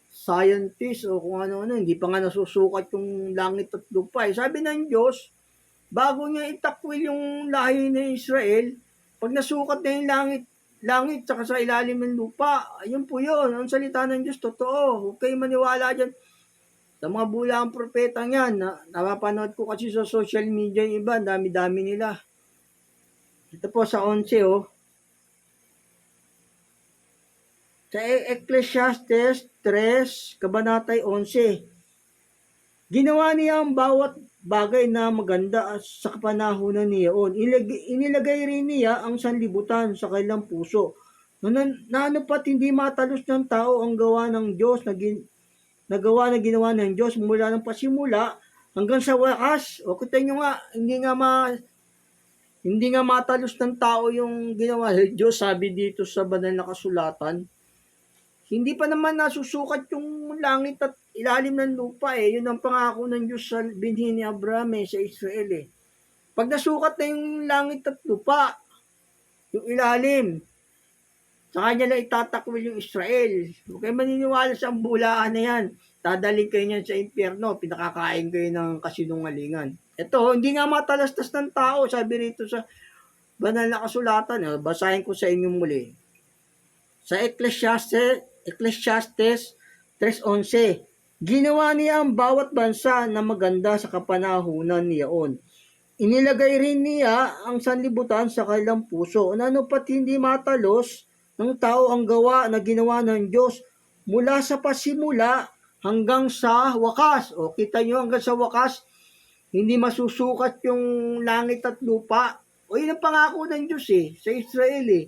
scientists o kung ano-ano, hindi pa nga nasusukat yung langit at lupa Sabi ng Diyos, bago niya itakwil yung lahi ng Israel, pag nasukat na yung langit saka sa ilalim ng lupa, ayun po yun. Ang salita ng Diyos, totoo. Huwag kayo maniwala dyan. Sa mga bulaang propetang yan, napapanood ko kasi sa social media yung iba, dami-dami nila. Ito po sa 11 Sa Ecclesiastes 3, Kabanatay 11. Ginawa niya ang bawat bagay na maganda sa kapanahunan niyaon. Inilagay rin niya ang sanlibutan sa kanilang puso. Ano pat hindi matalos ng tao ang gawa ng Diyos na ginawa ng Diyos mula ng pasimula hanggang sa wakas. O kita nyo nga, Hindi nga matalos ng tao yung ginawa ng Diyos, sabi dito sa banal na kasulatan. Hindi pa naman nasusukat yung langit at ilalim ng lupa eh. Yun ang pangako ng Diyos sa binhi ni Abraham eh, sa Israel eh. Pag nasukat na yung langit at lupa, yung ilalim, sa kanya lang itatakwil yung Israel. Huwag kayo maniniwala sa bulaan na yan. Dadaling kayo niyan sa impyerno, pinakakain kayo ng kasinungalingan. Ito, hindi nga matalastas ng tao, sabi rito sa banal na kasulatan. Basahin ko sa inyo muli. Sa Ecclesiastes 3:11, ginawa niya ang bawat bansa na maganda sa kapanahunan niyaon. Inilagay rin niya ang sanlibutan sa kanilang puso. Ano pat hindi matalos ng tao ang gawa na ginawa ng Diyos mula sa pasimula hanggang sa wakas. O kita nyo hanggang sa wakas, hindi masusukat yung langit at lupa. O yun ang pangako ng Diyos eh, sa Israel eh.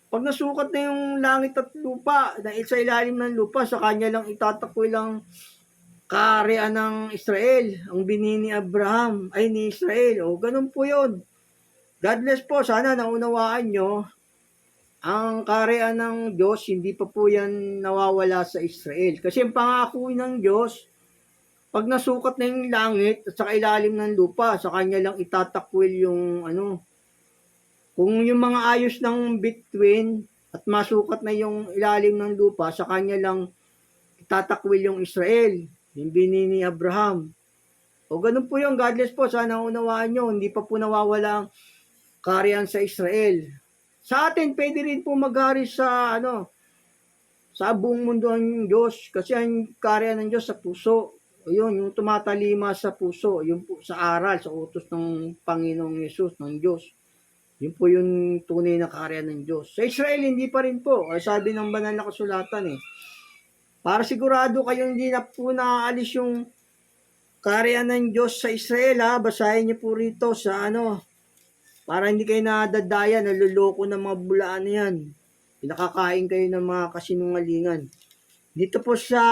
Pag nasukat na yung langit at lupa, dahil sa ilalim ng lupa, sa kanya lang itatakwil ang kaharian ng Israel, ang binhi ni Abraham, ay ni Israel. O, ganun po yun. God bless po. Sana naunawaan nyo, ang kaharian ng Diyos, hindi pa po yan nawawala sa Israel. Kasi ang pangako ng Diyos, pag nasukat na yung langit at sa ilalim ng lupa, sa kanya lang itatakwil yung kung yung mga ayos ng between at masukat na yung ilalim ng lupa, sa kanya lang itatakwil yung Israel, yung binhi ni Abraham. O ganun po yung God bless po. Sana unawaan nyo, hindi pa po nawawala ang kaharian sa Israel. Sa atin, pwede rin po maghari sa sa buong mundo ang Diyos. Kasi ang kaharian ng Diyos sa puso. O yun, yung tumatalima sa puso. Yung po sa aral, sa utos ng Panginoong Yesus, ng Diyos. Yun po yung tunay na kaharian ng Diyos. Sa Israel, hindi pa rin po. Sabi ng banal na kasulatan eh. Para sigurado kayong hindi na po naaalis yung kaharian ng Diyos sa Israel ha. Basahin niyo po rito sa para hindi kayo nadadaya, naluloko ng mga bulaan na yan. Pinakakain kayo ng mga kasinungalingan. Dito po sa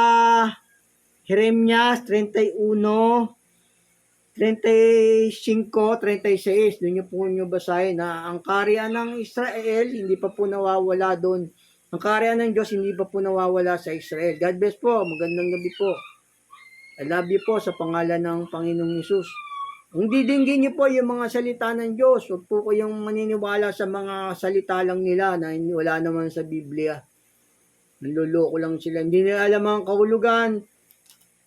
Jeremias 31:35-36, doon niyo po basahin na ang kaharian ng Israel, hindi pa po nawawala doon. Ang kaharian ng Diyos, hindi pa po nawawala sa Israel. God bless po. Magandang gabi po. I love you po sa pangalan ng Panginoong Hesus. Kung didinggin niyo po yung mga salita ng Diyos, huwag po kayong maniniwala sa mga salita lang nila na wala naman sa Biblia. Naluloko lang sila. Hindi nila alam ang kahulugan.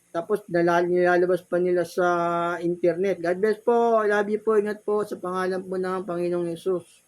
Tapos nilalabas pa nila sa internet. God bless po. I love you po. Ingat po sa pangalan po ng Panginoong Hesus.